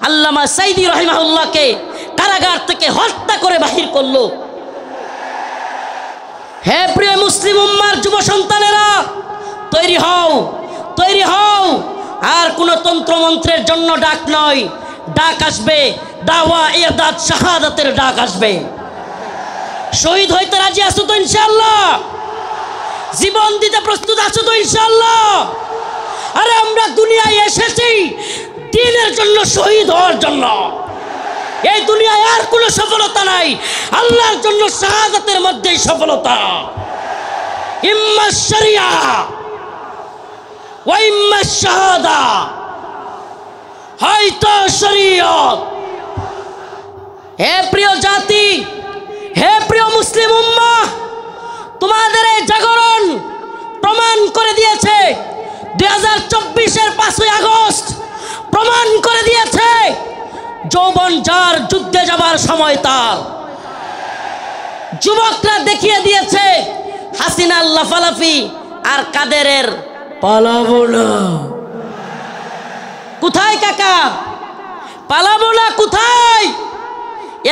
আল্লামা সাইদি রাহিমাহুল্লাহকে কারাগার থেকে হত্যা করে বাহির করলো। হে প্রিয় মুসলিম উম্মার যুব সন্তানেরা, তৈরি হও, তৈরি হও। আর কোনো তন্ত্রমন্ত্রের জন্য ডাক নয়, ডাক আসবে দাওয়া ইরদাদ শাহাদাতের ডাক আসবে। শহীদ হইতে রাজি আছো তো ইনশাআল্লাহ? জীবন দিতে প্রস্তুত আছো তো ইনশাআল্লাহ? আরে আমরা দুনিয়ায় এসেছি দ্বীনের জন্য, শহীদ হওয়ার জন্য। এই দুনিয়ায় আর কোনো সফলতা নাই, আল্লাহর জন্য শাহাদাতের মধ্যেই সফলতা। ইম্মা শরিয়া ওয়া ইম্মা শাহাদা, হয়তো শরীয়ত। হে প্রিয় জাতি, হে প্রিয় মুসলিম উম্মাহ, তোমাদের এই জাগরণ প্রমাণ করে দিয়েছে 2024-এর 5ই আগস্ট প্রমাণ করে দিয়েছে যৌবন যার যুদ্ধে যাবার সময় তার। যুবকরা দেখিয়ে দিয়েছে হাসিনার লাফালাফি আর কাদেরের পালাবো না। কোথায় কাকা? পালাবো না কোথায়?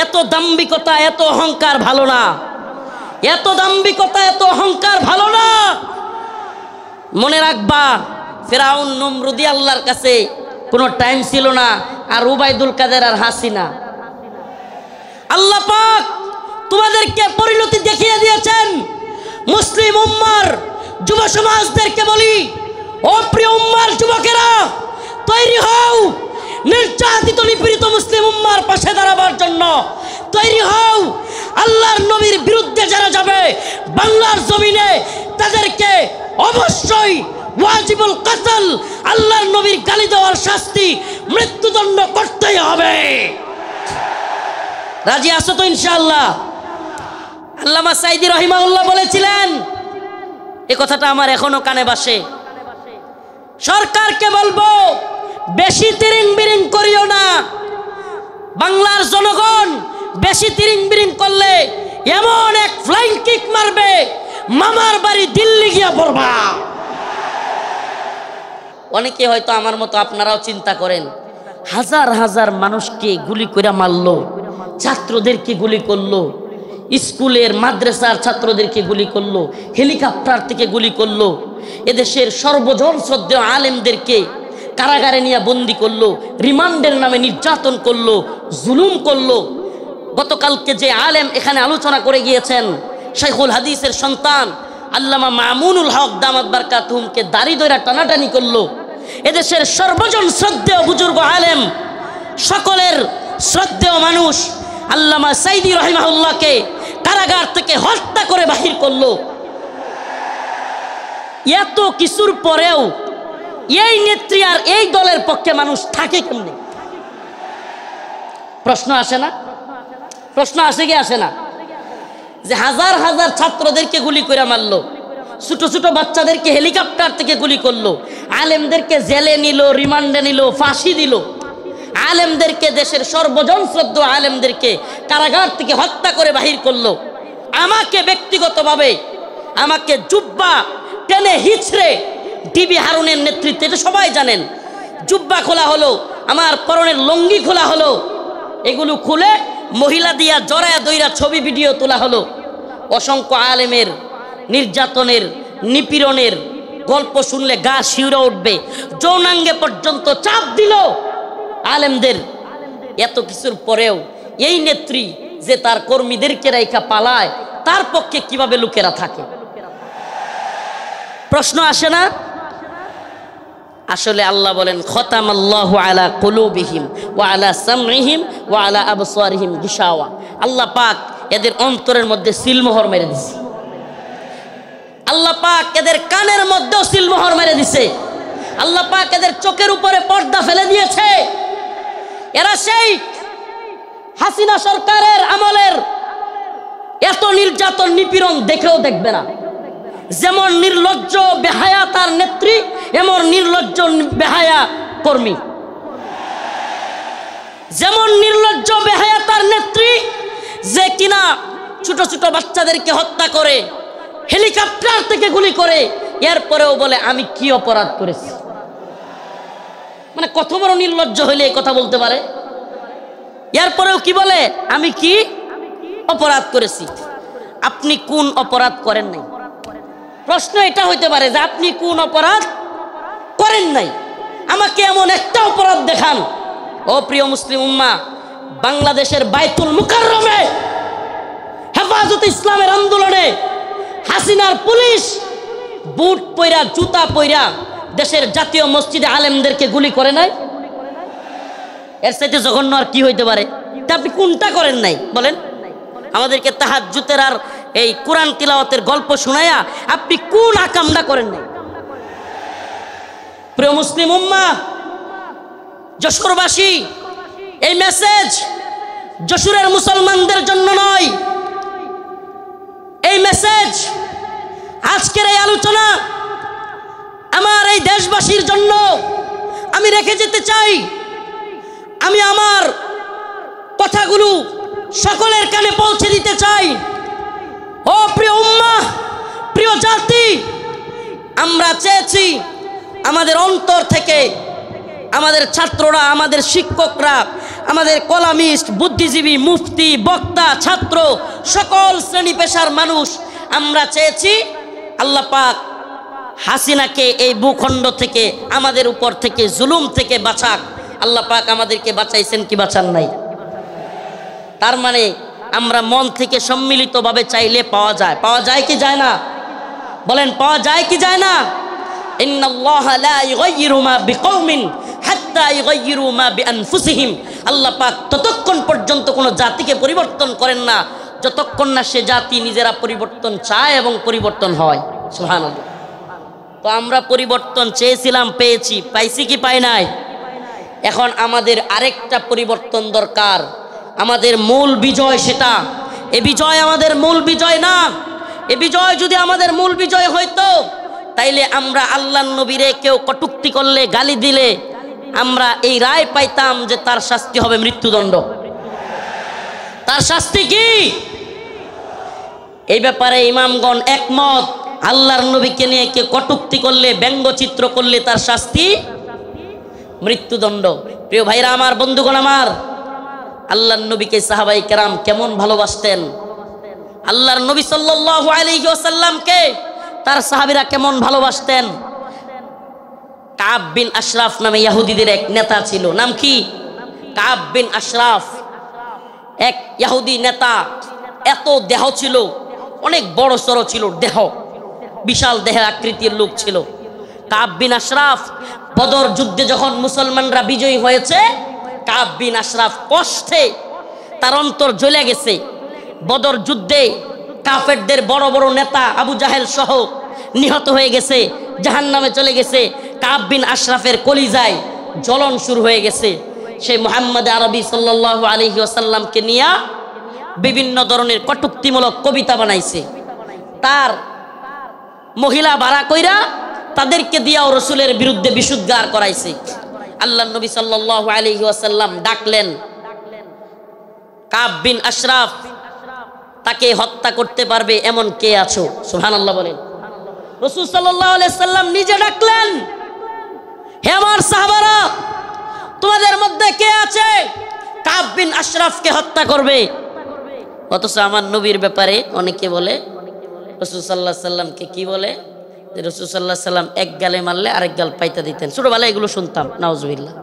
এত দাম্ভিকতা, এত অহংকার ভালো না। এত দাম্ভিকতা, এত অহংকার ভালো না। মনে রাখবা, ফেরাউন নমরুদি আল্লাহর কাছে কোনো টাইম ছিল না, আর উবাইদুল কাদের আর হাসিনা। আল্লাহ পাক তোমাদেরকে পরিণতি দেখিয়ে দিয়েছেন। মুসলিম উম্মার যুব সমাজদেরকে বলি, ও প্রিয় উম্মার যুবকেরা, তৈরি হও নির্যাতিত নিপীড়িত মুসলিম উম্মার পাশে দাঁড়াবার জন্য। তৈরি হও আল্লাহর নবীর বিরুদ্ধে যারা যাবে বাংলার জমিনে, তাদেরকে অবশ্যই ওয়াজিবুল কতল, আল্লাহর নবীর গালি দেওয়ার শাস্তি, মৃত্যুদণ্ড করতেই হবে। রাজি আছো তো ইনশাআল্লাহ? আল্লামা সাইদি রাহিমাহুল্লাহ বলেছিলেন, এই কথাটা আমার এখনো কানে বাসে। সরকারকে বলবো, বেশি তিরিং বিরিং করিও না। বাংলার জনগণ বেশি তিরিং বিরিং করলে এমন এক ফ্লাইং কিক মারবে, মামার বাড়ি দিল্লি গিয়া পড়বা। অনেকে হয়তো আমার মতো আপনারাও চিন্তা করেন, হাজার হাজার মানুষকে গুলি করে মারলো, ছাত্রদেরকে গুলি করলো, স্কুলের মাদ্রাসার ছাত্রদেরকে গুলি করলো, হেলিকপ্টার থেকে গুলি করলো, এদেশের সর্বজন শ্রদ্ধেয় আলেমদেরকে কারাগারে নিয়ে বন্দি করলো, রিমান্ডের নামে নির্যাতন করলো, জুলুম করলো। গতকালকে যে আলেম এখানে আলোচনা করে গিয়েছেন, শাইখুল হাদিসের সন্তান আল্লামা মামুনুল হক দামাত বারকাতুহুমকে দাড়ি ধরে টানাটানি করলো। এদেশের সর্বজন শ্রদ্ধেয় বুজুর্গ আলেম, সকলের শ্রদ্ধেয় মানুষ আল্লামা সাইদি রাহিমাহুল্লাহকে কারাগার থেকে হত্যা করে বাহির করলো। এত কিছুর পরেও এই নেত্রী আর এই দলের পক্ষে মানুষ থাকে কেমনে? প্রশ্ন আসে না? প্রশ্ন আসে কি আসে না? যে হাজার হাজার ছাত্রদেরকে গুলি করে মারলো, ছোট ছোট বাচ্চাদেরকে হেলিকপ্টার থেকে গুলি করলো, আলেমদেরকে জেলে নিল, রিমান্ডে নিল, ফাঁসি দিল, আলেমদেরকে, দেশের সর্বজন শ্রদ্ধেয় আলেমদেরকে কারাগার থেকে হত্যা করে বাহির করলো। আমাকে ব্যক্তিগতভাবে আমাকে জুব্বা টেনে হিচড়ে ডিবি হারুনের নেতৃত্বে, এটা সবাই জানেন, জুব্বা খোলা হলো, আমার পরনের লঙ্গি খোলা হলো, এগুলো খুলে মহিলা দিয়া জড়ায়া দইরা ছবি ভিডিও তোলা হলো। অসংখ্য আলেমের নির্যাতনের, নিপীড়নের গল্প শুনলে গা শিউরে উঠবে। যৌনাঙ্গে পর্যন্ত চাপ দিল আলেমদের। এত কিছুর পরেও এই নেত্রী যে তার কর্মীদেরকে রাইখা পালায়, তার পক্ষে কিভাবে লোকেরা থাকে? প্রশ্ন আসে না? আসলে আল্লাহ বলেন, খতামাল্লাহু আলা কুলুবিহিম ওয়া আলা সামইহিম ওয়া আলা আবসারিহিম গিশাওয়া। আল্লাহ পাক এদের অন্তরের মধ্যে সিলমোহর মেরে দিছে। আল্লাহ পাক এদের কানের মধ্যেও সিলমোহর মেরে দিছে। আল্লাহ পাক এদের চোখের উপরে পর্দা ফেলে দিয়েছে। এরা সেই হাসিনা সরকারের আমলের এত নির্যাতন নিপীড়ন দেখেও দেখবে না। যেমন নির্লজ্জ বেহায়া তার নেত্রী, এমন নির্লজ্জ বেহায়া কর্মী। যেমন নির্লজ্জ বেহায়া তার নেত্রী, যে কিনা ছোট ছোট বাচ্চাদেরকে হত্যা করে, হেলিকপ্টার থেকে গুলি করে, এরপরেও বলে আমি কি অপরাধ করেছি। মানে কত বড় নির্লজ্জ হইলে এই কথা বলতে পারে? এরপরেও কি বলে, আমি কি অপরাধ করেছি। আপনি কোন অপরাধ করেন নাই? প্রশ্ন এটা হইতে পারে যে আপনি কোন অপরাধ করেন নাই, আমাকে এমন একটা অপরাধ দেখান। ও প্রিয় মুসলিম উম্মাহ, বাংলাদেশের বাইতুল মুকাররমে হেফাজতে ইসলামের আন্দোলনে হাসিনার পুলিশ বুট পয়রা জুতা পয়রা দেশের জাতীয় মসজিদে আলেমদেরকে গুলি করে নাই। এর চাইতে জঘন্য আর কি হইতে পারে? তা আপনি কোনটা করেন নাই বলেন? আমাদেরকে তাহাজ্জুদের আর এই কোরআন তিলাওয়াতের গল্প শোনায়া আপনি কোন আকামটা করেন নাই? প্রিয় মুসলিম উম্মাহ, যশোরবাসী, এই মেসেজ যশোরের মুসলমানদের জন্য নয়, এই মেসেজ আজকের এই আলোচনা আমার এই দেশবাসীর জন্য আমি রেখে যেতে চাই। আমি আমার কথাগুলো সকলের কানে পৌঁছে দিতে চাই। ও প্রিয় উম্মাহ, প্রিয় জাতি, আমরা চেয়েছি আমাদের অন্তর থেকে আমাদের ছাত্ররা, আমাদের শিক্ষকরা, আমাদের কলামিস্ট, বুদ্ধিজীবী, মুফতি, বক্তা, ছাত্র, সকল শ্রেণী পেশার মানুষ, আমরা চেয়েছি আল্লাহ পাক হাসিনাকে এই ভূখণ্ড থেকে, আমাদের উপর থেকে, জুলুম থেকে বাঁচাক। আল্লাহ পাক আমাদেরকে বাঁচাইছেন কি বাঁচান নাই? তার মানে আমরা মন থেকে সম্মিলিতভাবে চাইলে পাওয়া যায়। পাওয়া যায় কি যায় না? বলেন, পাওয়া যায় কি যায় না? ইন্নাল্লাহা লা ইউগাইয়িরু মা বিকওমিন হাত্তা ইউগাইয়িরু মা বিআনফুসিহিম। আল্লাহ পাক ততক্ষণ পর্যন্ত কোনো জাতিকে পরিবর্তন করেন না যতক্ষণ না সে জাতি নিজেরা পরিবর্তন চায় এবং পরিবর্তন হয়। সুবহানাল্লাহ। তো আমরা পরিবর্তন চেয়েছিলাম, পেয়েছি। পাইছি কি পাই নাই? এখন আমাদের আরেকটা পরিবর্তন দরকার। আমাদের মূল বিজয় সেটা। এ বিজয় আমাদের মূল বিজয় না। এ বিজয় যদি আমাদের মূল বিজয় হইতো, তাইলে আমরা আল্লাহর নবীরে কেউ কটূক্তি করলে, গালি দিলে আমরা এই রায় পাইতাম যে তার শাস্তি হবে মৃত্যুদণ্ড। তার শাস্তি কি? এই ব্যাপারে ইমামগণ একমত। আল্লাহর নবীকে নিয়ে কেউ কটূক্তি করলে, ব্যঙ্গচিত্র করলে তার শাস্তি মৃত্যুদণ্ড। প্রিয় ভাইরা আমার, বন্ধুগণ আমার, আল্লাহর নবীকে সাহাবায়ে কেরাম কেমন ভালোবাসতেন, আল্লাহর নবী সাল্লাল্লাহু আলাইহি ওয়াসাল্লামকে তার সাহাবীরা কেমন ভালোবাসতেন। কাব বিন আশরাফ নামে ইহুদিদের এক নেতা ছিল। নাম কি? কাব বিন আশরাফ, এক ইহুদি নেতা। এত দেহ ছিল, অনেক বড় সড়ো ছিল দেহ, বিশাল দেহের আকৃতির লোক ছিল কাব বিন আশরাফ। বদর যুদ্ধে যখন মুসলমানরা বিজয়ী হয়েছে, কাব বিন আশরাফ কষ্টে তার অন্তর জ্বলে গেছে। বদর যুদ্ধে কাফেরদের বড় বড় নেতা আবু জাহেল সহ নিহত হয়ে গেছে, জাহান্নামে চলে গেছে। কাব বিন আশরাফের কলিজায় জ্বলন শুরু হয়ে গেছে। সেই মুহাম্মদ আরবি সাল্লাল্লাহু আলাইহি ওয়াসাল্লামকে নিয়ে বিভিন্ন ধরনের কটূক্তিমূলক কবিতা বানাইছে। তার মহিলা ভাড়া কইরা তাদেরকে দিয়াও রসুলের বিরুদ্ধে বিশুদ্ধার করাইছে। আল্লাহর নবী সাল্লাল্লাহু আলাইহি ওয়াসাল্লাম ডাকলেন কাব বিন আশরাফ, তাকে হত্যা করতে পারবে এমন কে আছো? সুবহানাল্লাহ বলেন। রাসূল সাল্লাল্লাহু আলাইহি ওয়াসাল্লাম নিজে ডাকলেন, হে আমার সাহাবারা, তোমাদের মধ্যে কে আছে কাব বিন আশরাফকে হত্যা করবে? অথচ আমার নবীর ব্যাপারে অনেকে বলে, রাসূল সাল্লাল্লাহু আলাইহি ওয়াসাল্লামকে কি বলে, যে রাসূল সাল্লাল্লাহু আলাইহি ওয়াসাল্লাম এক গালে মারলে আরেক গাল পাইতা দিতেন। ছোটবেলায় এগুলো শুনতাম, নাউজুবিল্লাহ।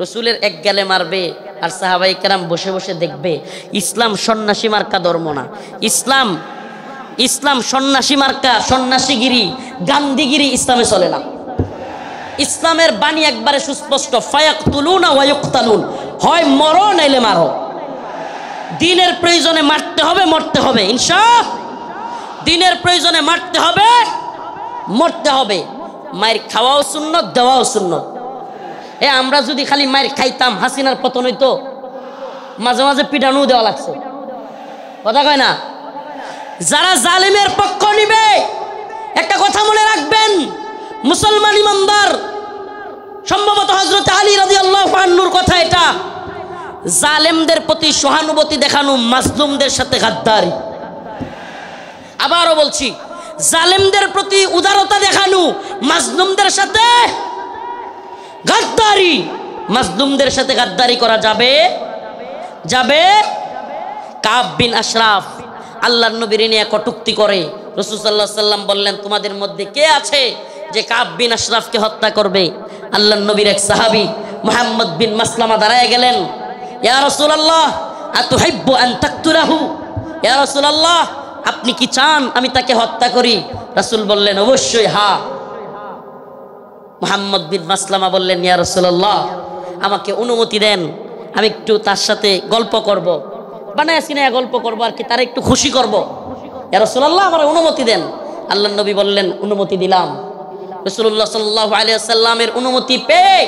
রসুলের এক গালে মারবে আর সাহাবায়ে কেরাম বসে বসে দেখবে। ইসলাম সন্ন্যাসী মার্কা ধর্ম না। ইসলাম সন্ন্যাসী মার্কা, সন্ন্যাসীগিরি, গান্ধীগিরি ইসলামে চলে না। ইসলামের বাণী একবারে সুস্পষ্ট, ফায়াকতুলুনা ওয়া ইউকতালুন, হয় মরো নাইলে মারো। দিনের প্রয়োজনে মারতে হবে, মরতে হবে, ইনশাআল্লাহ। দিনের প্রয়োজনে মারতে হবে, মরতে হবে। মায়ের খাওয়াও সুন্নত, দেওয়াও সুন্নত। আমরা যদি খালি মায়ের খাইতাম, হাসিনার পতন হইতো। মাঝে মাঝে পিটানো দেওয়া লাগছে, কথা কয় না? যারা জালিমের পক্ষ নিবে, একটা কথা মনে রাখবেন, মুসলমান ইমানদার, সম্ভবত হযরত আলী রাদিয়াল্লাহু আনহুর কথা এটা, জালেমদের প্রতি সহানুভূতি দেখানো মাজলুমদের সাথে গাদ্দারি। আবারও বলছি, জালেমদের প্রতি উদারতা দেখানো মাজলুমদের সাথে গাদ্দারি। মাজলুমদের সাথে গাদ্দারি করা যাবে যাবে। কাব বিন আশরাফ আল্লাহর নবীর নিয়ে কটূক্তি করে। রাসূল সাল্লাল্লাহু আলাইহি সাল্লাম বললেন, তোমাদের মধ্যে কে আছে যে কাব বিন আশরাফকে হত্যা করবে? আল্লাহর নবীর এক সাহাবী মুহাম্মদ বিন মাসলামা দাঁড়ায় গেলেন, ইয়া রাসূলুল্লাহ আতুহিব্বু আন তাকতুলাহু, ইয়া রাসূলুল্লাহ আপনি কি চান আমি তাকে হত্যা করি? রাসূল বললেন, অবশ্যই হ্যাঁ। মুহাম্মদ বিন মাসলামা বললেন, ইয়া রাসূলুল্লাহ আমাকে অনুমতি দেন, আমি একটু তার সাথে গল্প করব, বানায় সিনায় গল্প করব আর কি, তার একটু খুশি করব। ইয়া রাসূলুল্লাহ আমার অনুমতি দেন। আল্লাহর নবী বললেন, অনুমতি দিলাম। রাসূলুল্লাহ সাল্লাল্লাহু আলাইহি ওয়াসাল্লামের অনুমতি পেয়ে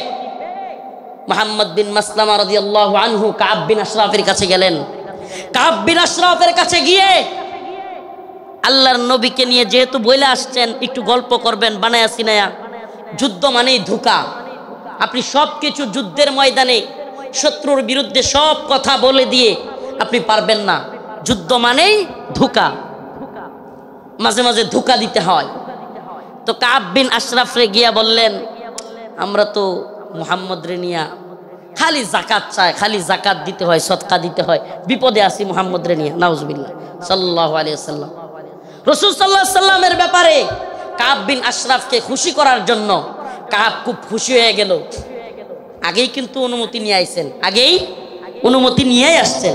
মুহাম্মদ বিন মাসলামা রাদিয়াল্লাহু আনহু কাব বিন আশরাফের কাছে গেলেন। কাব বিন আশরাফের কাছে গিয়ে আল্লাহর নবীকে নিয়ে যেহেতু বলে আসছেন একটু গল্প করবেন বানায়া সিনায়া, যুদ্ধ মানেই ধোঁকা। আপনি সব কিছু যুদ্ধের ময়দানে শত্রুর বিরুদ্ধে সব কথা বলে দিয়ে আপনি পারবেন না। যুদ্ধ মানেই ধোঁকা, মাঝে মাঝে ধোঁকা দিতে হয়। তো কাব বিন আশরাফ রে গিয়া বললেন, আমরা তো মুহাম্মদ রে নিয়া খালি যাকাত চায়, খালি যাকাত দিতে হয়, সদকা দিতে হয়, বিপদে আছি মুহাম্মদ রে নিয়া। নাউজুবিল্লাহ সাল্লাল্লাহু আলাইহি ওয়াসাল্লাম। রাসূল সাল্লাল্লাহু আলাইহি ওয়াসাল্লামের ব্যাপারে কাব বিন আশরাফকে খুশি করার জন্য কাব খুব খুশি হয়ে গেল। আগেই কিন্তু অনুমতি নিয়ে আইছেন, আগেই অনুমতি নিয়েই আসছেন।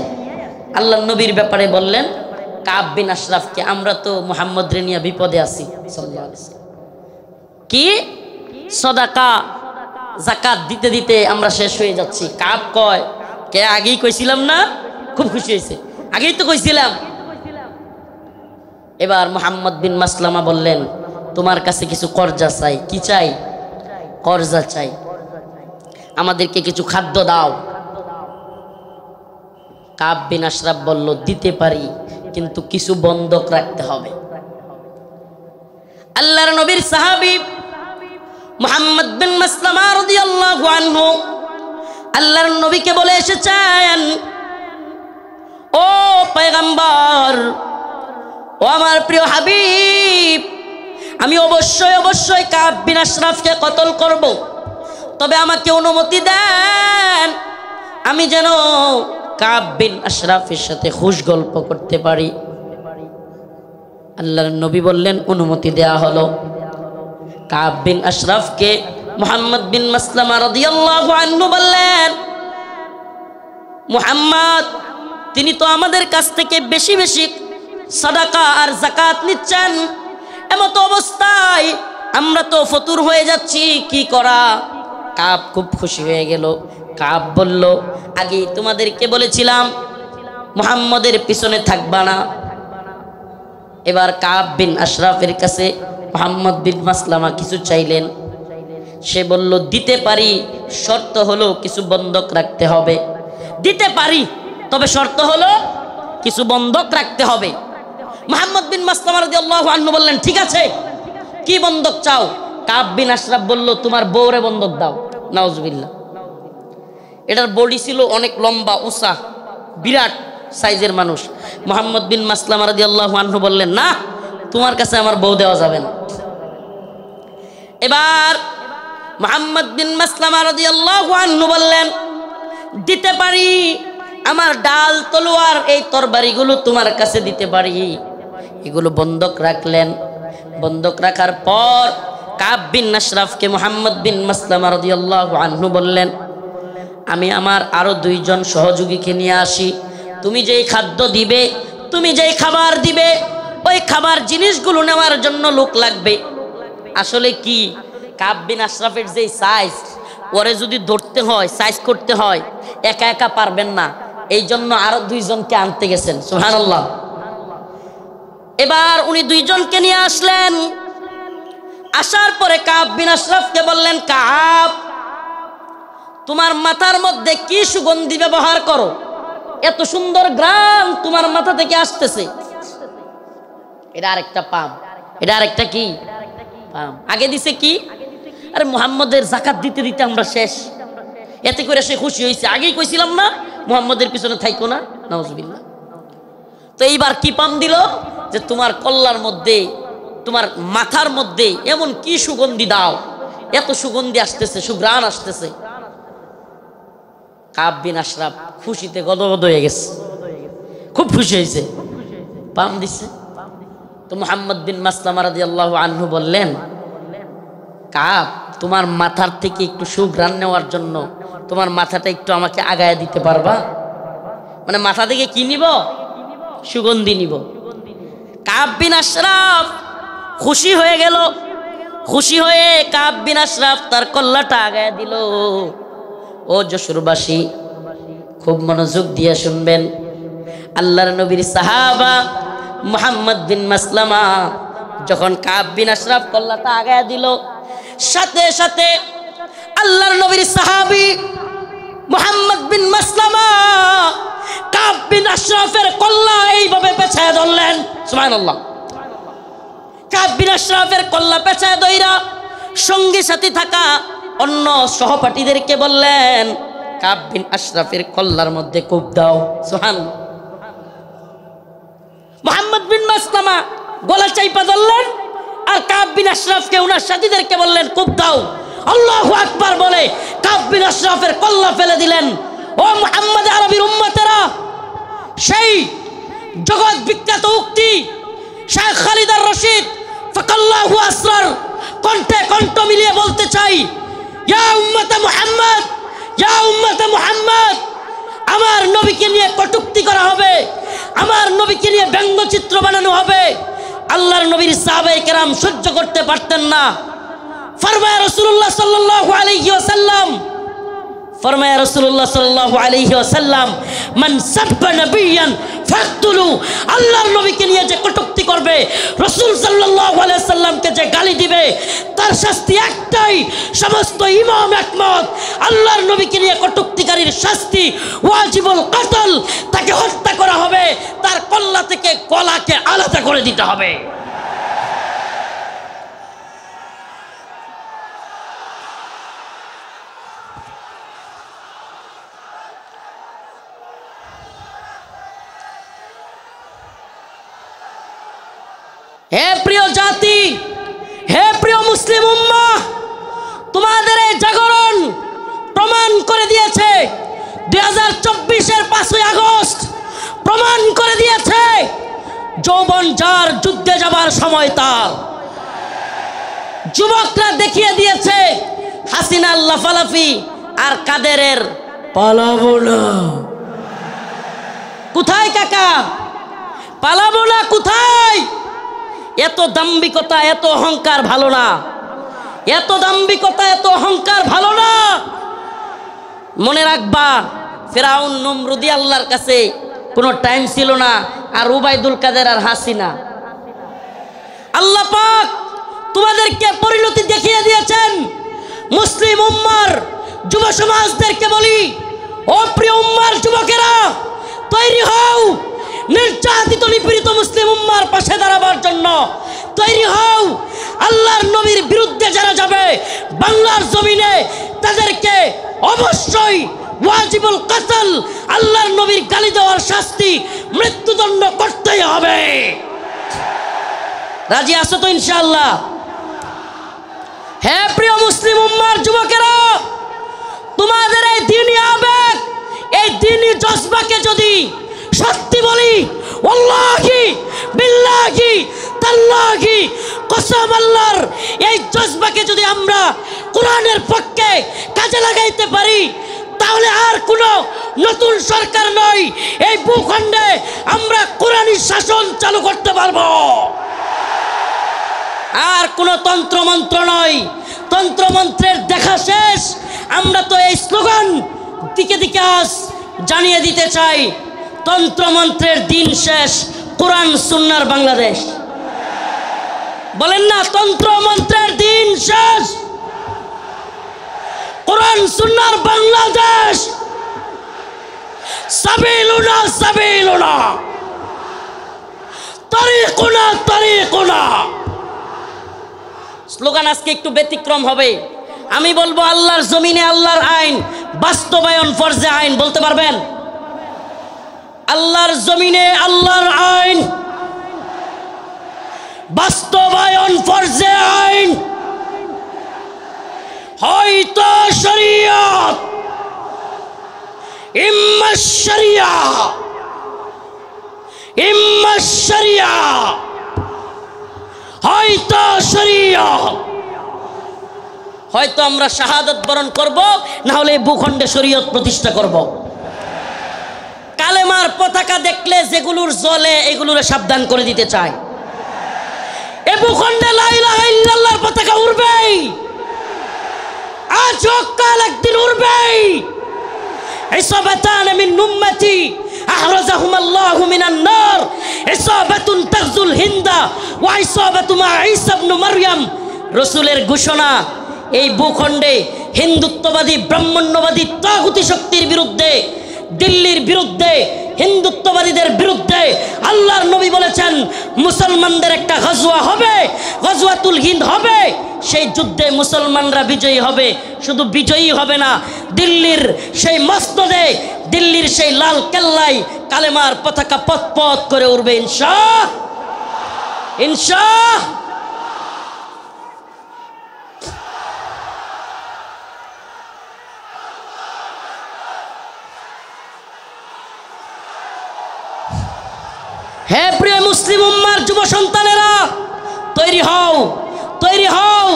আল্লাহর নবীর ব্যাপারে বললেন কাব বিন আশরাফকে, আমরা তো মুহাম্মদ রে নিয়ে বিপদে আছি সাল্লাল্লাহু আলাইহি ওয়াসাল্লাম, কি সদাকা যাকাত দিতে দিতে আমরা শেষ হয়ে যাচ্ছি। কাব কয়, কে আগেই কইছিলাম না? খুব খুশি হয়েছে, আগেই তো কইছিলাম। এবার মুহাম্মদ বিন মাসলামা বললেন, তোমার কাছে কিছু কর্জা চাই। কি চাই? কর্জা চাই, আমাদেরকে কিছু খাদ্য দাও। কাব বিন আশরাফ বলল, দিতে পারি কিন্তু কিছু বন্ধক রাখতে হবে। আল্লাহর নবীর সাহাবী মুহাম্মদ বিন মাসলামা রাদিয়াল্লাহু আনহু আল্লাহর নবীকে বলে এসেছেন, ও পয়গম্বর, ও আমার প্রিয় হাবিব, আমি অবশ্যই অবশ্যই কাব বিন আশরাফকে কতল করব, তবে আমাকে অনুমতি দেন আমি যেন কাব বিন আশরাফের সাথে খুশ গল্প করতে পারি। আল্লাহর নবী বললেন, অনুমতি দেয়া হলো। কাব বিন আশরাফকে মুহাম্মদ বিন মাসলামা রাদিয়াল্লাহু আনহু বললেন, মুহাম্মদ তিনি তো আমাদের কাছ থেকে বেশি বেশি সাদাকা আর যাকাত নিচ্ছেন, এমত অবস্থায় আমরা তো ফতুর হয়ে যাচ্ছি, কি করা? কাব খুব খুশি হয়ে গেল। কাব বলল, আগে তোমাদেরকে বলেছিলাম মুহাম্মদের পিছনে থাকবা না। এবার কাব বিন আশরাফের কাছে মুহাম্মদ বিন মাসলামা কিছু চাইলেন। সে বলল, দিতে পারি, শর্ত হলো কিছু বন্ধক রাখতে হবে। দিতে পারি, তবে শর্ত হলো কিছু বন্ধক রাখতে হবে। মুহাম্মদ বিন মাসলামা রাদিয়াল্লাহু আনহু বললেন, ঠিক আছে, কি বন্ধক চাও? কাব বিন আশরাফ বলল, তোমার বউরে বন্ধক দাও। নাউজুবিল্লাহ। এটার বডি ছিল অনেক লম্বা উঁচা, বিরাট সাইজের মানুষ। মুহাম্মদ বিন মাসলামা রাদিয়াল্লাহু আনহু বললেন, না, তোমার কাছে আমার বউ দেওয়া যাবে না। এবার মুহাম্মদ বিন মাসলামা রাদিয়াল্লাহু আনহু বললেন, দিতে পারি, আমার ডাল তলোয়ার এই তরবারিগুলো তোমার কাছে দিতে পারি। এগুলো বন্ধক রাখলেন। বন্ধক রাখার পর কাব বিন আশরাফকে মুহাম্মদ বিন মাসলামা রাদিয়াল্লাহু আনহু বললেন, আমি আমার আরো দুইজন সহযোগীকে নিয়ে আসি, তুমি যেই খাদ্য দিবে, তুমি যেই খাবার দিবে, ওই খাবার জিনিসগুলো নেওয়ার জন্য লোক লাগবে। আসলে কি, কাব বিন আশরাফের যেই সাইজ, ওরে যদি ধরতে হয়, সাইজ করতে হয়, একা একা পারবেন না, এই জন্য আরো দুইজনকে আনতে গেছেন। সুবহানাল্লাহ। এবার উনি দুইজনকে নিয়ে আসলেন। আসার পরে কাব বিন আশরাফকে বললেন, কাব, তোমার মাথার মধ্যে কি সুগন্ধি ব্যবহার করো? এত সুন্দর গ্রাম তোমার মাথা থেকে আসতেছে। এটা আরেকটা পাম, এটা আরেকটা কি পাম। আগে দিছে কি, আরে মুহাম্মদের যাকাত দিতে দিতে আমরা শেষ। এতে করে সে খুশি হয়েছে, আগেই কইছিলাম না মুহাম্মদের পিছনে থাইকো না। নাউজুবিল্লাহ। তো এইবার কি পাম দিল, যে তোমার কল্লার মধ্যে, তোমার মাথার মধ্যে এমন কি সুগন্ধি দাও, এত সুগন্ধি আসতেছে, সুঘ্রাণ আসতেছে। কাব বিন আশরাফ খুশিতে গদগদ হয়ে গেছে, খুব খুশি হয়েছে, পাম দিচ্ছে। তো মুহাম্মদ বিন মাসলামা রাদিয়াল্লাহু আনহু বললেন, কাব, তোমার মাথার থেকে একটু সুঘ্রাণ নেওয়ার জন্য তোমার মাথাটা একটু আমাকে আগায় দিতে পারবা? মানে মাথা থেকে কি নিব? সুগন্ধি নিব। কাব বিন আশরাফ খুশি হয়ে গেল। খুশি হয়ে কাব বিন আশরাফ তার কল্লাটা আগায় দিল। ও যশোরবাসী, খুব মনোযোগ দিয়ে শুনবেন। আল্লাহর নবীর সাহাবা মুহাম্মদ বিন মাসলামা যখন কাব বিন আশরাফ কল্লাটা আগায় দিল, সাথে সাথে আল্লাহর নবীর সাহাবী মুহাম্মদ বিন মাসলামা কাব বিন আশরাফের কল্লা এইভাবে পেছায় ধরলেন। সুবহানাল্লাহ। কাব বিন আশরাফের কল্লা পেছায় ধইরা সঙ্গী সাথী থাকা অন্য সহপাঠীদেরকে বললেন, কাব বিন আশরাফের কল্লার মধ্যে কূপ দাও। সুবহানাল্লাহ। মুহাম্মদ বিন মাসলামা গলা চাইপা ধরলেন, আর কাব বিন আশরাফকে ওনার সাথীদেরকে বললেন, কূপ দাও। আল্লাহু আকবার বলে কাব বিন আশরাফের কল্লা ফেলে দিলেন। ও মুহাম্মদ আরবির উম্মতেরা, সেই জগৎ বিখ্যাত উক্তি শেখ খালিদ আর রশিদ ফাকাল্লাহু আসরার কণ্ঠে কণ্ঠ মিলিয়ে বলতে চাই, ইয়া উম্মতে মুহাম্মদ, ইয়া উম্মতে মুহাম্মদ, আমার নবীকে নিয়ে কটূক্তি করা হবে, আমার নবীকে নিয়ে ব্যঙ্গচিত্র বানানো হবে। আল্লাহর নবীর সাহাবায়ে কেরাম সহ্য করতে পারতেন না। ফরমায় রাসূলুল্লাহ সাল্লাল্লাহু আলাইহি ওয়াসাল্লাম, ফরমায় রাসূলুল্লাহ সাল্লাল্লাহু আলাইহি ওয়াসাল্লাম, মান সাব্বা নাবিয়ান ফাকতুলু, আল্লাহর নবীকে নিয়ে যে কটূক্তি করবে, রাসূল সাল্লাল্লাহু আলাইহি ওয়াসাল্লামকে যে গালি দিবে, তার শাস্তি একটাই। সমস্ত ইমাম একমত, আল্লাহর নবীকে নিয়ে কটূক্তিকারীর শাস্তি ওয়াজিবুল কতল, তাকে হত্যা করা হবে, তার কল্লা থেকে গলাকে আলাদা করে দিতে হবে। হে প্রিয় জাতি, হে প্রিয় মুসলিম উম্মাহ, তোমাদের এই জাগরণ প্রমাণ করে দিয়েছে, 2024-এর 5ই আগস্ট প্রমাণ করে দিয়েছে, যৌবন যার যুদ্ধে যাবার সময় তার। যুবকরা দেখিয়ে দিয়েছে হাসিনার লাফালাফি আর কাদেরের পালাবো না। কোথায় কাকা? পালাবো না কোথায়? এত দাম্ভিকতা, এত অহংকার ভালো না। এত দাম্ভিকতা, এত অহংকার ভালো না। মনে রাখবা, ফেরাউন নমরুদি আল্লাহর কাছে কোনো টাইম ছিল না, আর উবাইদুল কাদের আর হাসিনা। আল্লাহ পাক তোমাদেরকে পরিণতি দেখিয়ে দিয়েছেন। মুসলিম উম্মার যুব সমাজদেরকে বলি, ও প্রিয় উম্মার যুবকেরা, তৈরি হও নির্যাতিত নিপীড়িত মুসলিম উম্মার পাশে দাঁড়াবার জন্য। তৈরি হও, আল্লাহর নবীর বিরুদ্ধে যারা যাবে বাংলার জমিনে, তাদেরকে অবশ্যই ওয়াজিবুল কতল, আল্লাহর নবীর গালি দেওয়ার শাস্তি, মৃত্যুদণ্ড করতেই হবে। রাজি আছো তো ইনশাআল্লাহ? হে প্রিয় মুসলিম উম্মার যুবকেরা, তোমাদের এই দ্বীনি আবেগ, এই দ্বীনি জজবাকে যদি সত্যি বলি, ওয়াল্লাহি বিল্লাহি তাল্লাহি, কসম আল্লাহর, এই জজবাকে যদি আমরা কোরআনের পক্ষে কাজে লাগাইতে পারি, তাহলে আর কোনো নতুন সরকার নয়, এই ভূখণ্ডে আমরা কোরআনী শাসন চালু করতে পারবো। আর কোনো তন্ত্রমন্ত্র নয়। তন্ত্রমন্ত্রের দেখা শেষ। আমরা তো এই স্লোগান দিকে দিকে আজ জানিয়ে দিতে চাই, তন্ত্রমন্ত্রের দিন শেষ, কোরআন সুন্নাহর বাংলাদেশ। বলেন না, তন্ত্রমন্ত্রের দিন শেষ, কোরআন সুন্নাহর বাংলাদেশ। সাবিলুনা সাবিলুনা, তারিকুনা তারিকুনা। স্লোগান আজকে একটু ব্যতিক্রম হবে। আমি বলবো, আল্লাহর জমিনে আল্লাহর আইন বাস্তবায়ন ফরজে আইন। বলতে পারবেন? আল্লাহর জমিনে আল্লাহর আইন বাস্তবায়ন ফরজে আইন। হয়তো শরীয়ত, ইম্মা শরিয়া, ইম্মা শরিয়া, হয়তো শরিয়া, হয়তো আমরা শাহাদাত বরণ করব, না হলে ভূখণ্ডে শরীয়ত প্রতিষ্ঠা করব। কালেমার পতাকা দেখলে যেগুলোর জ্বলে এগুলোরে সাবধান করে দিতে চায়। এ ভূখণ্ডে লা ইলাহা ইল্লাল্লাহর পতাকা উড়বেই, আজ হোক কাল একদিন উড়বেই। ইসাবাতান মিন উম্মতি আহরাজাহুম আল্লাহু মিনান নার, ইসাবাতুন তাগজুল হিন্দা ওয়া ইসাবাতু মা ঈসা ইবনে মারইয়াম। রাসূলের ঘোষণা, এই ভূখণ্ডে হিন্দুত্ববাদী ব্রাহ্মণ্যবাদী তাগুতি শক্তির বিরুদ্ধে, দিল্লির বিরুদ্ধে, হিন্দুত্ববাদীদের বিরুদ্ধে আল্লাহর নবী বলেছেন মুসলমানদের একটা গজওয়া হবে, গজওয়াতুল হিন্দ হবে। সেই যুদ্ধে মুসলমানরা বিজয়ী হবে। শুধু বিজয়ী হবে না, দিল্লির সেই মসনদে, দিল্লির সেই লাল কেল্লায় কালেমার পতাকা পথ পথ করে উঠবে ইনশাআল্লাহ, ইনশাআল্লাহ। হে প্রিয় মুসলিম উম্মার যুব সন্তানেরা, তৈরি হও, তৈরি হও।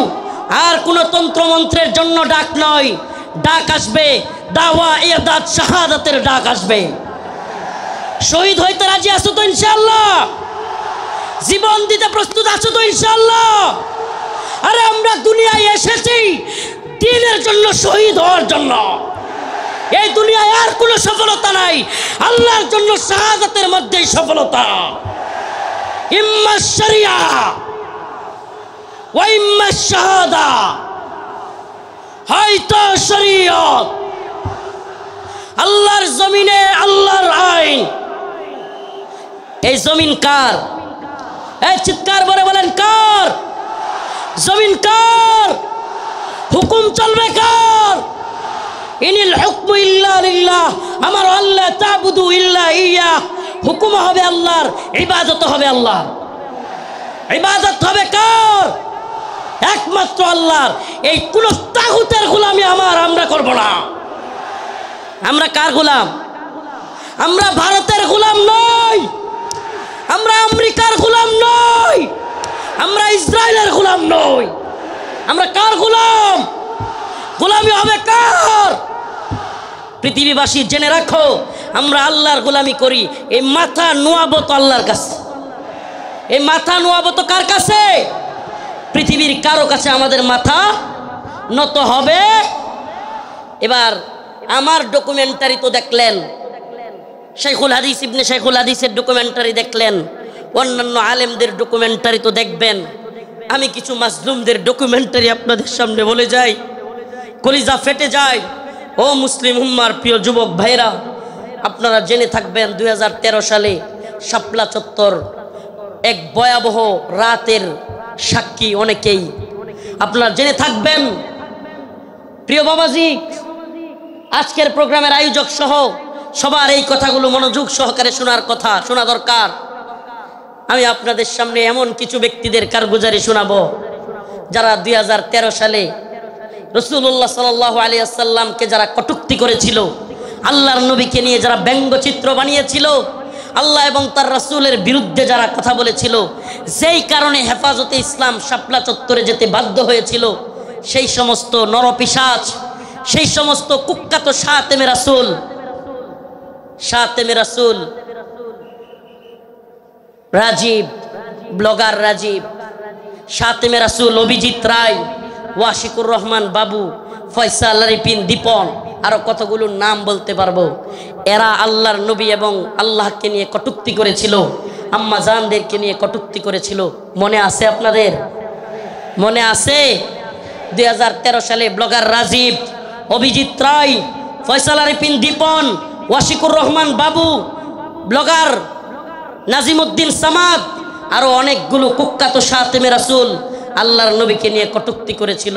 আর কোনো তন্ত্রমন্ত্রের জন্য ডাক নয়, ডাক আসবে দাওয়া ইরদাদ শাহাদাতের ডাক আসবে। শহীদ হইতে রাজি আছো তো ইনশাআল্লাহ? জীবন দিতে প্রস্তুত আছো তো ইনশাআল্লাহ? আরে আমরা দুনিয়ায় এসেছি দ্বীনের জন্য, শহীদ হওয়ার জন্য। এই দুনিয়ায় আর কোনো সফলতা নাই, আল্লাহর জন্য শাহাদাতের মধ্যেই সফলতা। ইম্মা শরিয়া ওয়া ইম্মা শাহাদা, হয়তো শরীয়ত। আল্লাহর জমিনে আল্লাহর আইন। এই জমিন কার? এই চিৎকার করে বলেন কার? জমিন কার? হুকুম চলবে কার? ইনিল হুকমু ইল্লা লিল্লাহ, আমার আল্লাহ তাবুদু ইল্লা ইয়া। হুকুম হবে আল্লাহর, ইবাদত হবে আল্লাহর। ইবাদত হবে কার? একমাত্র আল্লাহর। এই কোন তাগুতের গোলামি আমরা করব না। আমরা কার গোলাম? আমরা ভারতের গোলাম নই, আমরা আমেরিকার গোলাম নই, আমরা ইসরায়েলের গোলাম নই। আমরা কার গোলাম? গোলামি হবে কার? পৃথিবীবাসী জেনে রাখো, আমরা আল্লাহর গোলামি করি। এই মাথা নোয়াবো তো আল্লাহর কাছে। এই মাথা নোয়াবো তো কার কাছে? পৃথিবীর কারো কাছে আমাদের মাথা নত হবে। এবার আমার ডকুমেন্টারি তো দেখলেন, শাইখুল হাদিস ইবনে শাইখুল হাদিসের ডকুমেন্টারি দেখলেন, অন্যান্য আলেমদের ডকুমেন্টারি তো দেখবেন। আমি কিছু মাজলুমদের ডকুমেন্টারি আপনাদের সামনে বলে যাই, কলিজা ফেটে যায়। ও মুসলিম উম্মার প্রিয় যুবক ভাইরা, আপনারা জেনে থাকবেন 2013 সালে শাপলা চত্বর এক ভয়াবহ রাতের সাক্ষী অনেকেই। আপনারা জেনে থাকবেন। প্রিয় বাবাজি, আজকের প্রোগ্রামের আয়োজক সহ সবার এই কথাগুলো মনোযোগ সহকারে শোনা দরকার। আমি আপনাদের সামনে এমন কিছু ব্যক্তিদের কারগুজারি শোনাবো যারা 2013 সালে রাসূলুল্লাহ সাল্লাল্লাহু আলাইহি ওয়াসাল্লামকে যারা কটূক্তি করেছিল, আল্লাহর নবীকে নিয়ে যারা ব্যঙ্গচিত্র বানিয়েছিল, আল্লাহ এবং তার রাসূলের বিরুদ্ধে যারা কথা বলেছিল, যেই কারণে হেফাজতে ইসলাম শাপলা চত্বরে যেতে বাধ্য হয়েছিল, সেই সমস্ত নরপিশাচ, সেই সমস্ত কুখ্যাত শাতেমে রাসূল রাজীব, ব্লগার রাজীব, শাতেমে রাসূল অভিজিৎ রায়, ওয়াশিকুর রহমান বাবু, ফয়সাল আরিফিন দীপন, আরো কতগুলোর নাম বলতে পারবো। এরা আল্লাহর নবী এবং আল্লাহকে নিয়ে কটূক্তি করেছিল, আম্মা জানদেরকে নিয়ে কটূক্তি করেছিল। মনে আছে আপনাদের? মনে আছে? 2013 সালে ব্লগার রাজীব, অভিজিৎ রায়, ফয়সাল আরিফিন দীপন, ওয়াশিকুর রহমান বাবু, ব্লগার নাজিমউদ্দিন সামাদ, আরো অনেকগুলো কুখ্যাত শাতেমে রাসূল আল্লাহর নবীকে নিয়ে কটূক্তি করেছিল।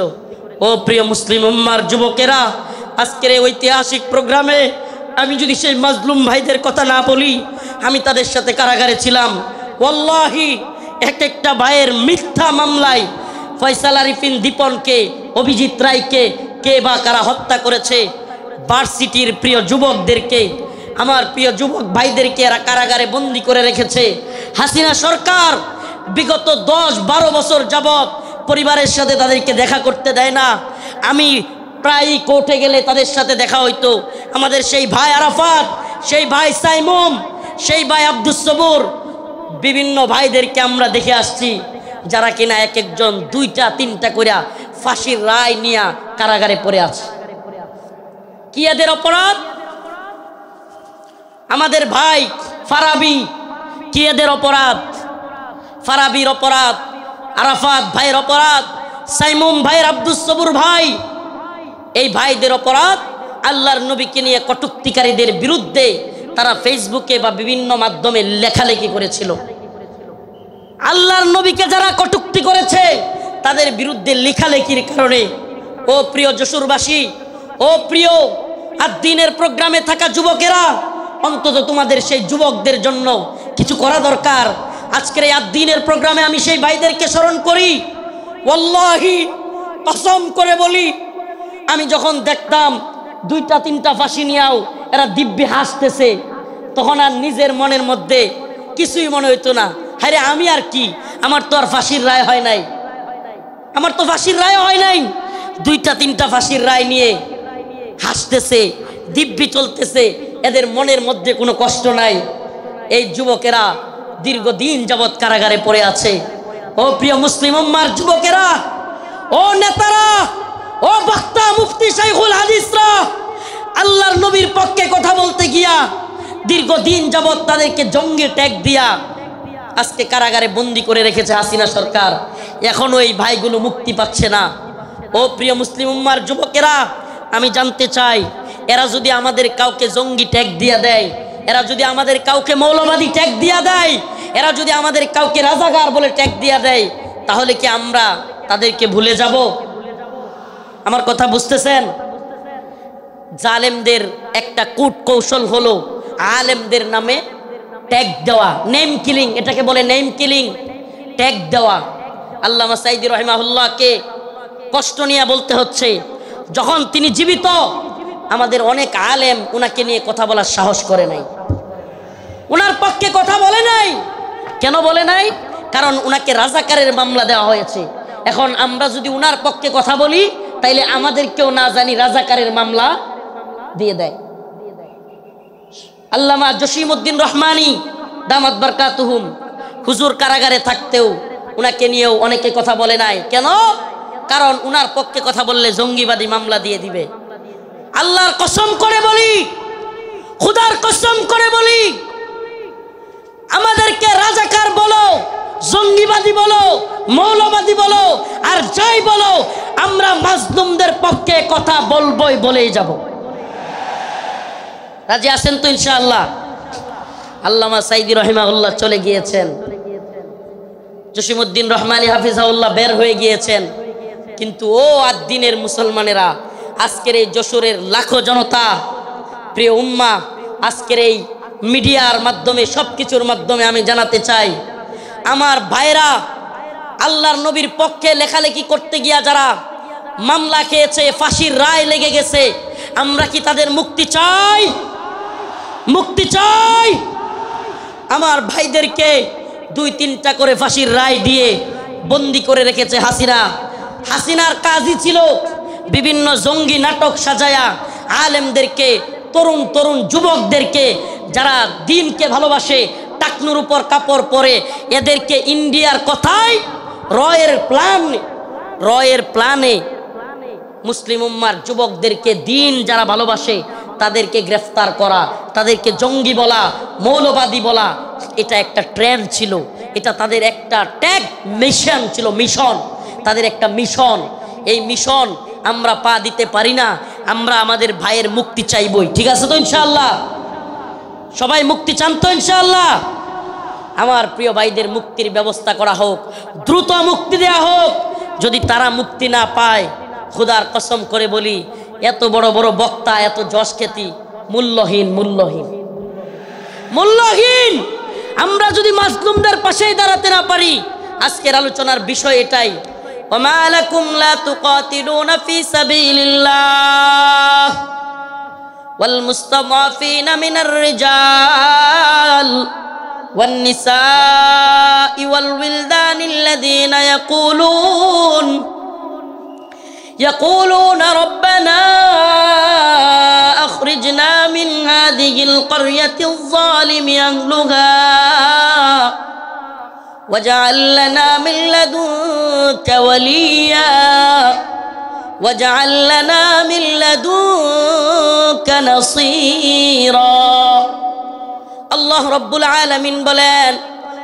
ও প্রিয় মুসলিম উম্মার যুবকেরা, আজকের এই ঐতিহাসিক প্রোগ্রামে আমি যদি সেই মাজলুম ভাইদের কথা না বলি, আমি তাদের সাথে কারাগারে ছিলাম। ওয়াল্লাহি এক একটা ভাইয়ের মিথ্যা মামলায় ফয়সাল আরিফিন দীপনকে, অভিজিৎ রায়কে কে বা কারা হত্যা করেছে, ভার্সিটির প্রিয় যুবকদেরকে, আমার প্রিয় যুবক ভাইদেরকে এরা কারাগারে বন্দি করে রেখেছে। হাসিনা সরকার বিগত 10-12 বছর যাবৎ পরিবারের সাথে তাদেরকে দেখা করতে দেয় না। আমি প্রায়ই কোর্টে গেলে তাদের সাথে দেখা হইতো। আমাদের সেই ভাই আরাফাত, সেই ভাই সাইমুম, সেই ভাই আব্দুস সবুর, বিভিন্ন ভাইদেরকে আমরা দেখে আসছি যারা কিনা এক একজন 2টা-3টা করে ফাঁসির রায় নিয়ে কারাগারে পড়ে আছে। কি এদের অপরাধ? আমাদের ভাই ফারাবি, কি এদের অপরাধ? ফারাবির অপরাধ, আরাফাত ভাইয়ের অপরাধ, সাইমুম ভাইয়ের, আব্দুস সবুর ভাই, এই ভাইদের অপরাধ আল্লাহর নবীকে নিয়ে কটূক্তিকারীদের বিরুদ্ধে তারা ফেসবুকে বা বিভিন্ন মাধ্যমে লেখালেখি করেছিল। আল্লাহর নবীকে যারা কটূক্তি করেছে তাদের বিরুদ্ধে লেখালেখির কারণে, ও প্রিয় যশোরবাসী, ও প্রিয় আদ-দ্বীনের প্রোগ্রামে থাকা যুবকেরা, অন্তত তোমাদের সেই যুবকদের জন্য কিছু করা দরকার। আজকের এই আদ-দ্বীনের প্রোগ্রামে আমি সেই ভাইদেরকে স্মরণ করি। ওয়াল্লাহি কসম করে বলি, আমি যখন দেখতাম 2টা-3টা ফাঁসি নিয়েও এরা দিব্যি হাসতেছে, তখন আর নিজের মনের মধ্যে কিছুই মনে হইতো না। আরে আমি আর কি, আমার তো আর ফাঁসির রায় হয় নাই, আমার তো ফাঁসির রায় হয় নাই। 2টা-3টা ফাঁসির রায় নিয়ে হাসতেছে, দিব্যি চলতেছে, এদের মনের মধ্যে কোনো কষ্ট নাই। এই যুবকেরা দীর্ঘদিন যাবৎ কারাগারে পড়ে আছে। ও প্রিয় মুসলিম উম্মার যুবকেরা, ও নেতারা, ও বক্তা মুফতি শাইখুল হাদিসরা, আল্লাহর নবীর পক্ষে কথা বলতে গিয়া দীর্ঘদিন যাবৎ তাদেরকে জঙ্গি ট্যাগ দিয়া আজকে কারাগারে বন্দি করে রেখেছে হাসিনা সরকার। এখনো এই ভাইগুলো মুক্তি পাচ্ছে না। ও প্রিয় মুসলিম উম্মার যুবকেরা, আমি জানতে চাই, এরা যদি আমাদের কাউকে জঙ্গি ট্যাগ দিয়া দেয়, এরা যদি আমাদের কাউকে মৌলবাদী ট্যাগ দিয়া দেয়, এরা যদি আমাদের কাউকে রাজাকার বলে ট্যাগ দিয়া দেয়, তাহলে কি আমরা তাদেরকে ভুলে যাব? আমার কথা বুঝতেছেন? জালেমদের একটা কূট কৌশল হলো আলেমদের নামে ট্যাগ দেওয়া, নেম কিলিং, এটাকে বলে নেম কিলিং, ট্যাগ দেওয়া। আল্লামা সাঈদী রাহিমাহুল্লাহকে কষ্ট নিয়ে বলতে হচ্ছে, যখন তিনি জীবিত আমাদের অনেক আলেম ওনাকে নিয়ে কথা বলার সাহস করে নাই, ওনার পক্ষে কথা বলে নাই। কেন বলে নাই? কারণ ওনাকে রাজাকারের মামলা দেওয়া হয়েছে। এখন আমরা যদি ওনার পক্ষে কথা বলি, তাইলে আমাদেরকেও না জানি রাজাকারের মামলা দিয়ে দেয়। আল্লামা জসিমউদ্দিন রহমানী দামাত বারকাতুহুম, হুজুর কারাগারে থাকতেও উনাকে নিয়েও অনেকে কথা বলে নাই। কেন? কারণ উনার পক্ষে কথা বললে জঙ্গিবাদী মামলা দিয়ে দিবে। আল্লাহর কসম করে বলি, খুদার কসম করে বলি, আমাদেরকে রাজাকার বলো, জঙ্গিবাদী বলো, মৌলবাদী বলো, আর যাই বলো, আমরা মাজলুমদের পক্ষে কথা বলবই, বলেই যাব। রাজি আছেন তো ইনশাআল্লাহ? আল্লামা সাঈদী রাহিমাহুল্লাহ চলে গিয়েছেন, জসিমউদ্দিন রহমানী হাফিজাহুল্লাহ বের হয়ে গিয়েছেন, কিন্তু ও আদ-দ্বীনের মুসলমানেরা, আজকের এই যশোরের লাখো জনতা, প্রিয় উম্মা, আজকের এই মিডিয়ার মাধ্যমে, সবকিছুর মাধ্যমে আমি জানাতে চাই, আমার ভাইরা আল্লাহর নবীর পক্ষে লেখালেখি করতে গিয়া যারা মামলা খেয়েছে, ফাঁসির রায় লেগে গেছে, আমরা কি তাদের মুক্তি চাই? মুক্তি চাই। আমার ভাইদেরকে 2-3টা করে ফাঁসির রায় দিয়ে বন্দি করে রেখেছে হাসিনা। হাসিনার কাজই ছিল বিভিন্ন জঙ্গি নাটক সাজায়া আলেমদেরকে, তরুণ তরুণ যুবকদেরকে যারা দ্বীনকে ভালোবাসে, টাকনুর উপর কাপড় পরে, এদেরকে ইন্ডিয়ার কথায় রয়ের প্ল্যানে মুসলিম উম্মার যুবকদেরকে, দ্বীন যারা ভালোবাসে তাদেরকে গ্রেফতার করা, তাদেরকে জঙ্গি বলা, মৌলবাদী বলা, এটা একটা ট্রেন্ড ছিল, এটা তাদের একটা ট্যাগ মিশন ছিল, মিশন, তাদের একটা মিশন। এই মিশন আমরা পা দিতে পারি না। আমরা আমাদের ভাইয়ের মুক্তি চাইবই। ঠিক আছে তো ইনশাআল্লাহ? সবাই মুক্তি চান তো ইনশাআল্লাহ? আমার প্রিয় ভাইদের মুক্তির ব্যবস্থা করা হোক, দ্রুত মুক্তি দেয়া হোক। যদি তারা মুক্তি না পায়, খুদার কসম করে বলি, এত বড় বড় বক্তা, এত যশ খ্যাতি মূল্যহীন, মূল্যহীন, মূল্যহীন। আমরা যদি মাজলুমদের পাশেই দাঁড়াতে না পারি, আজকের আলোচনার বিষয় এটাই, ওমা লাকুম লা তুকাতিলুনা ফি সাবিলিল্লাহ, ওয়াল মুস্তাদাফিনা মিনার রিজাল ওয়ান নিসাই ওয়াল উইলদানিল্লাযীনা يقولون ربنا أخرجنا من هذه القرية الظالم أهلها واجعل لنا من لدنك وليا واجعل لنا من لدنك نصيرا الله رب العالمين বলেন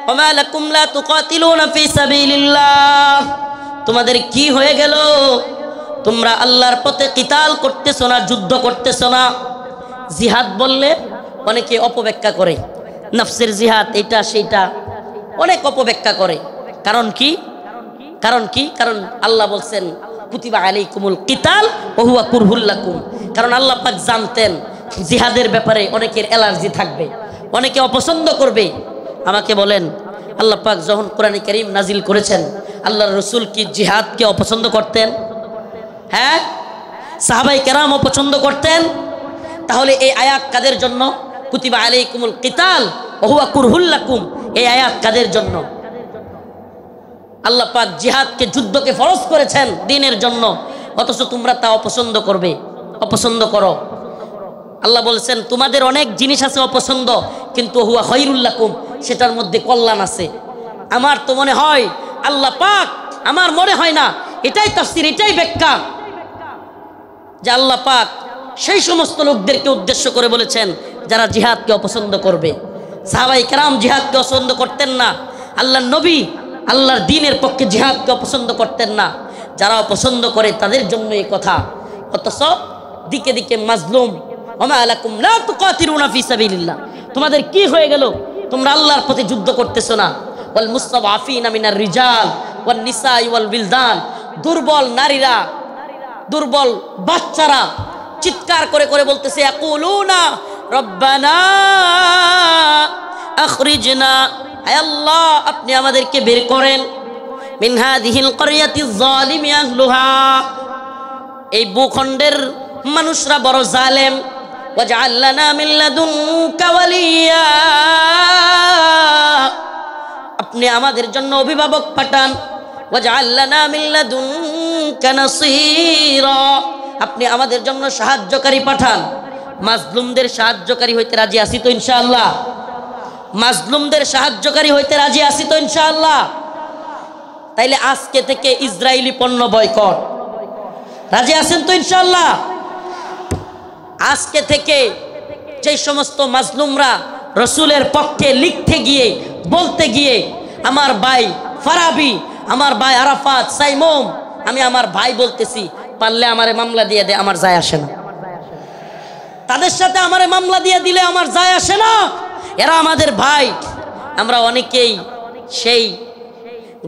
وما لكم لا تقاتلون في سبيل الله তোমাদের কি হয়ে গেল তোমরা আল্লাহর পথে কিতাল করতেছ না যুদ্ধ করতেছ না জিহাদ বললে অনেকে অপব্যাখ্যা করে নফসের জিহাদ এটা সেটা অনেক অপব্যাখ্যা করে কারণ কি কারণ আল্লাহ বলছেন কুতিবা আলাইকুমুল কিতাল ওয়া হুয়া কুরহুল লাকুম কারণ আল্লাহ পাক জানতেন জিহাদের ব্যাপারে অনেকের অ্যালার্জি থাকবে অনেকে অপছন্দ করবে আমাকে বলেন আল্লাহ পাক যখন কোরআনে কারীম নাজিল করেছেন আল্লাহর রাসূল কি জিহাদকে অপছন্দ করতেন হ্যাঁ সাহাবায়ে কেরাম অপছন্দ করতেন তাহলে এই আয়াত কাদের জন্য কুতিবা আলাইকুমুল কিতাল ওয়া হুয়া কুরহুল লাকুম এই আয়াত কাদের জন্য আল্লাহ পাক জিহাদকে যুদ্ধকে ফরজ করেছেন দ্বীনের জন্য অথচ তোমরা তা অপছন্দ করো আল্লাহ বলছেন তোমাদের অনেক জিনিস আছে অপছন্দ কিন্তু হুয়া খায়রুল লাকুম সেটার মধ্যে কল্যাণ আছে আমার তো মনে হয় আল্লাহ পাক আমার মনে হয় না এটাই তাফসীর এটাই ব্যাখ্যা যে আল্লাহ পাক সেই সমস্ত লোকদেরকে উদ্দেশ্য করে বলেছেন যারা জিহাদকে অপছন্দ করবে সাহাবায়ে কেরাম জিহাদকে পছন্দ করতেন না আল্লাহর নবী আল্লাহর দ্বীনের পক্ষে জিহাদকে পছন্দ করতেন না যারা পছন্দ করে তাদের জন্য এই কথা অথচ দিকে দিকে মাজলুম ওমা আলাকুম লা তুকাতিলুনা ফি সাবিলিল্লাহ তোমাদের কি হয়ে গেল তোমরা আল্লাহর পথে যুদ্ধ করতেছ না ওয়াল মুস্তাদাফিনা মিনার রিজাল ওয়ান নিসাই ওয়াল বিলদান দুর্বল নারীরা দুর্বল বাচ্চারা চিৎকার করে করে বলতেছে ইয়াকুলুনা রব্বানা আখরিজনা হে আল্লাহ আপনি আমাদেরকে বের করেন মিন হাযিহিল ক্বরিয়াতিয যালিমি আহলুহা এই ভূখণ্ডের মানুষরা বড় জালেম ওয়াজআল লানা মিন লাদুনকা ওয়ালিয়া আপনি আমাদের জন্য অভিভাবক পাঠান ওয়াজআল লানা মিন লাদুনকা নাসীরা আপনি আমাদের জন্য সাহায্যকারী পাঠান মাজলুমদের সাহায্যকারী হইতে রাজি আছি তো ইনশাআল্লাহ মাজলুমদের সাহায্যকারী হইতে রাজি আছি তো ইনশাআল্লাহ তাইলে আজকে থেকে ইসরায়েলি পণ্য বয়কট রাজি আছেন তো ইনশাআল্লাহ আজকে থেকে যে সমস্ত মাজলুমরা রাসূলের পক্ষে লিখতে গিয়ে বলতে গিয়ে আমার ভাই ফারাবি আমার ভাই আরাফাত সাইমুম আমি আমার ভাই বলতেছি পারলে আমারে মামলা দিয়ে দে আমার যায় আসে না তাদের সাথে আমারে মামলা দিয়ে দিলে আমার যায় আসে না এরা আমাদের ভাই আমরা অনেকেই সেই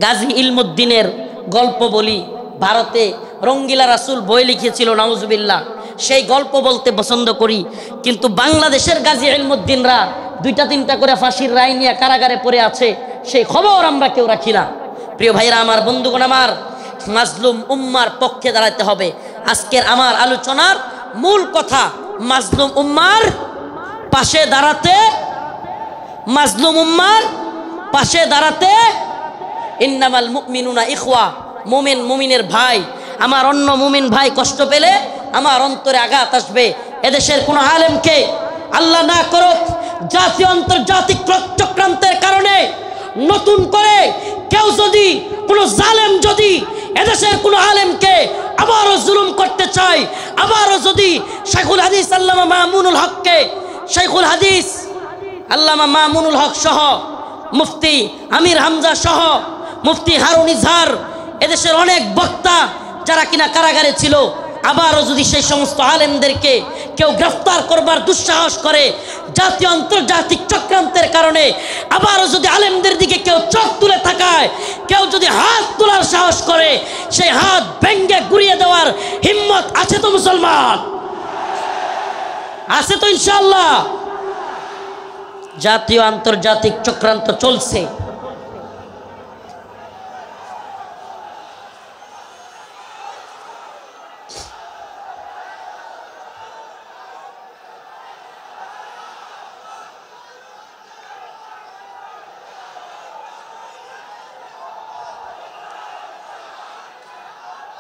গাজী ইলমুদ্দিনের গল্প বলি ভারতে রঙ্গিলা রাসূল বই লিখেছিল নাউজুবিল্লাহ সেই গল্প বলতে পছন্দ করি কিন্তু বাংলাদেশের গাজী ইলমুদ্দিনরা দুইটা তিনটা করে ফাঁসির রায় নিয়ে কারাগারে পড়ে আছে সেই খবর আমরা কেউ রাখি না প্রিয় ভাইরা আমার বন্ধুগণ আমার মাজলুম উম্মার পক্ষে দাঁড়াতে হবে আজকের আমার আলোচনার মূল কথা মাজলুম উম্মার পাশে দাঁড়াতে মাজলুম উম্মার পাশে দাঁড়াতে ইন্নামাল মুমিনুনা ইখওয়া মুমিন মুমিনের ভাই আমার অন্য মুমিন ভাই কষ্ট পেলে আমার অন্তরে আঘাত আসবে এদেশের কোন আলেমকে আল্লাহ না করুক জাতীয় আন্তর্জাতিক চক্রান্তের কারণে নতুন করে কেউ যদি কোনো জালেম যদি এদেশের কোনো আলেমকে আবারও জুলুম করতে চায় আবারও যদি শাইখুল হাদিস আল্লামা মামুনুল হককে শাইখুল হাদিস আল্লামা মামুনুল হক সহ মুফতি আমির হামজা সহ মুফতি হারুন ইজহার এদেশের অনেক বক্তা যারা কিনা কারাগারে ছিল আবারও যদি সেই সমস্ত আলেমদেরকে কেউ গ্রেফতার করবার দুঃসাহস করে জাতীয় আন্তর্জাতিক চক্রান্তের কারণে আবারও যদি আলেমদের দিকে কেউ চোখ তুলে তাকায় কেউ যদি হাত তোলার সাহস করে সেই হাত ভেঙ্গে গুড়িয়ে দেওয়ার হিম্মত আছে তো মুসলমান আছে তো ইনশাআল্লাহ জাতীয় আন্তর্জাতিক চক্রান্ত চলছে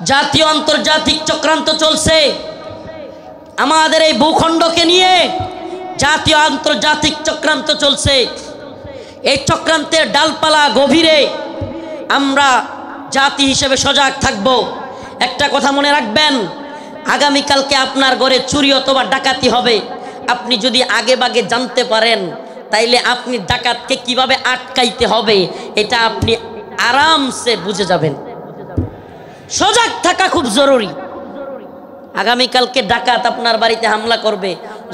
জাতীয় আন্তর্জাতিক চক্রান্ত চলছে আমাদের এই ভূখণ্ডকে নিয়ে। জাতীয় আন্তর্জাতিক চক্রান্ত চলছে। এই চক্রান্তের ডালপালা গভীরে আমরা জাতি হিসেবে সজাগ থাকব। একটা কথা মনে রাখবেন, আগামীকালকে আপনার ঘরে চুরি অথবা ডাকাতি হবে। আপনি যদি আগে ভাগে জানতে পারেন তাইলে আপনি ডাকাতকে কিভাবে আটকাইতে হবে এটা আপনি আরামসে বুঝে যাবেন। সজাগ থাকা খুব জরুরি। আগামীকালকে ডাকাত আপনার বাড়িতে হামলা করবে,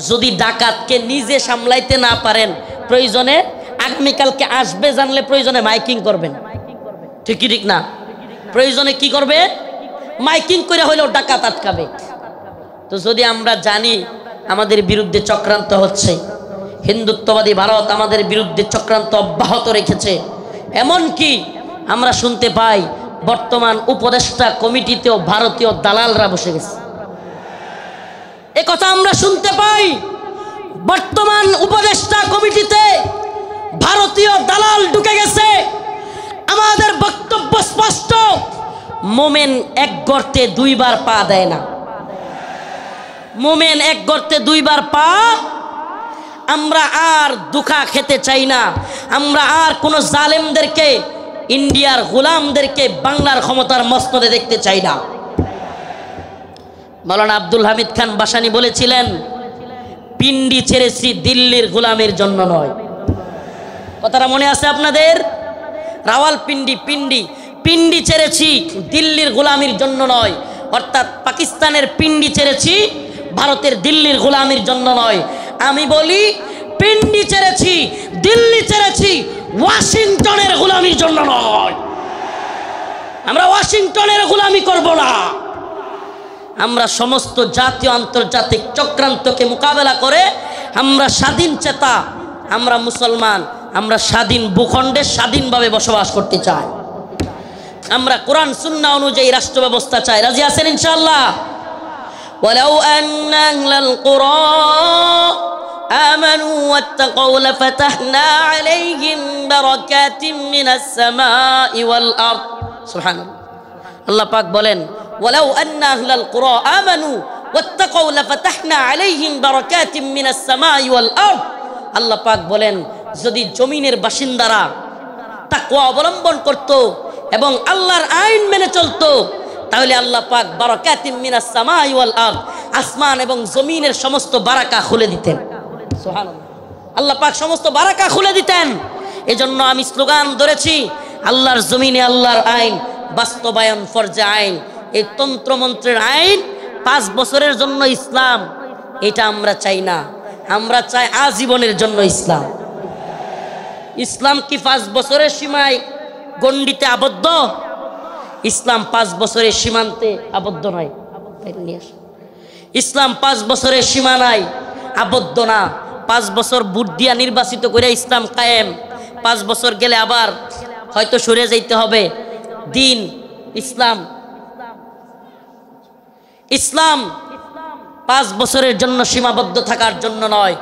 যদি ডাকাতকে নিজে সামলাইতে না পারেন প্রয়োজনে আগামীকালকে আসবে জানলে প্রয়োজনে মাইকিং করবেন। ঠিক ঠিক না? প্রয়োজনে কি করবে? মাইকিং করে হলেও ডাকাত আটকাবে। তো যদি আমরা জানি আমাদের বিরুদ্ধে চক্রান্ত হচ্ছে, হিন্দুত্ববাদী ভারত আমাদের বিরুদ্ধে চক্রান্ত অব্যাহত রেখেছে, এমনকি আমরা শুনতে পাই বর্তমান উপদেষ্টা কমিটিতেও ভারতীয় দালালরা বসে গেছে। এ কথা আমরা শুনতে পাই, বর্তমান উপদেষ্টা কমিটিতে ভারতীয় দালাল ঢুকে গেছে। আমাদের বক্তব্য স্পষ্ট, মোমেন এক গর্তে দুইবার পা দেয় না। মোমেন এক গর্তে দুইবার পা। আমরা আর দুঃখা খেতে চাই না। আমরা আর কোনো জালেমদেরকে, ইন্ডিয়ার গোলামদেরকে বাংলার ক্ষমতার মসনদে দেখতে চাই না। মাওলানা আব্দুল হামিদ খান বাসানী বলেছিলেন, পিন্ডি ছেড়েছি দিল্লির গোলামের জন্য নয়। কথাটা মনে আছে আপনাদের? রাওয়ালপিন্ডি পিন্ডি ছেড়েছি দিল্লির গোলামির জন্য নয়। অর্থাৎ পাকিস্তানের পিন্ডি ছেড়েছি, ভারতের দিল্লির গোলামির জন্য নয়। আমি বলি পিন্ডি ছেড়েছি, দিল্লি ছেড়েছি, ওয়াশিংটনের গোলামির জন্য নয়। আমরা ওয়াশিংটনের গোলামি করব না। আমরা সমস্ত জাতীয় আন্তর্জাতিক চক্রান্তকে মোকাবেলা করে আমরা স্বাধীন চেতা, আমরা মুসলমান, আমরা স্বাধীন ভূখণ্ডে স্বাধীনভাবে বসবাস করতে চাই। আমরা কোরআন সুন্নাহ অনুযায়ী রাষ্ট্র ব্যবস্থা চাই। রাজি আছেন ইনশাআল্লাহ? ওয়ালাউ আন্না আহলাল কুরা আমানু ওয়াত্তাকাউ লাফাতাহনা আলাইহিম বারাকাতিম মিনাস সামাই ওয়াল আরদ। সুবহানাল্লাহ। আল্লাহ পাক বলেন, ওয়ালাউ আন্না আহলাল কুরা আমানু ওয়াত্তাকাউ লাফাতাহনা আলাইহিম বারাকাতিম মিনাস সামাই ওয়াল আরদ। আল্লাহ পাক বলেন, যদি জমিনের বাসিন্দারা তাকওয়া অবলম্বন করত এবং আল্লাহর আইন মেনে চলতো, তাহলে আল্লাহ পাক বারাকাতিম মিনাস সামাই ওয়াল আরদ, আসমান এবং জমিনের সমস্ত বারাকা খুলে দিতেন। সুবহানাল্লাহ। আল্লাহ পাক সমস্ত বারাকা খুলে দিতেন। এজন্য আমি স্লোগান ধরেছি, আল্লাহর জমিনে আল্লাহর আইন বাস্তবায়ন ফরজে আইন। এই তন্ত্রমন্ত্রের আইন 5 বছরের জন্য ইসলাম, এটা আমরা চাই না। আমরা চাই আজীবনের জন্য ইসলাম। ইসলাম কি 5 বছরের সীমায় গণ্ডিতে আবদ্ধ? ইসলাম 5 বছরের সীমান্তে আবদ্ধ নয়। ইসলাম 5 বছরের সীমানায় আবদ্ধ না। 5 বছর ভোট দিয়া নির্বাচিত করে ইসলাম কায়েম। 5 বছর গেলে আবার হয়তো সরে যাইতে হবে। দিন ইসলাম 5 বছরের জন্য সীমাবদ্ধ থাকার জন্য নয়।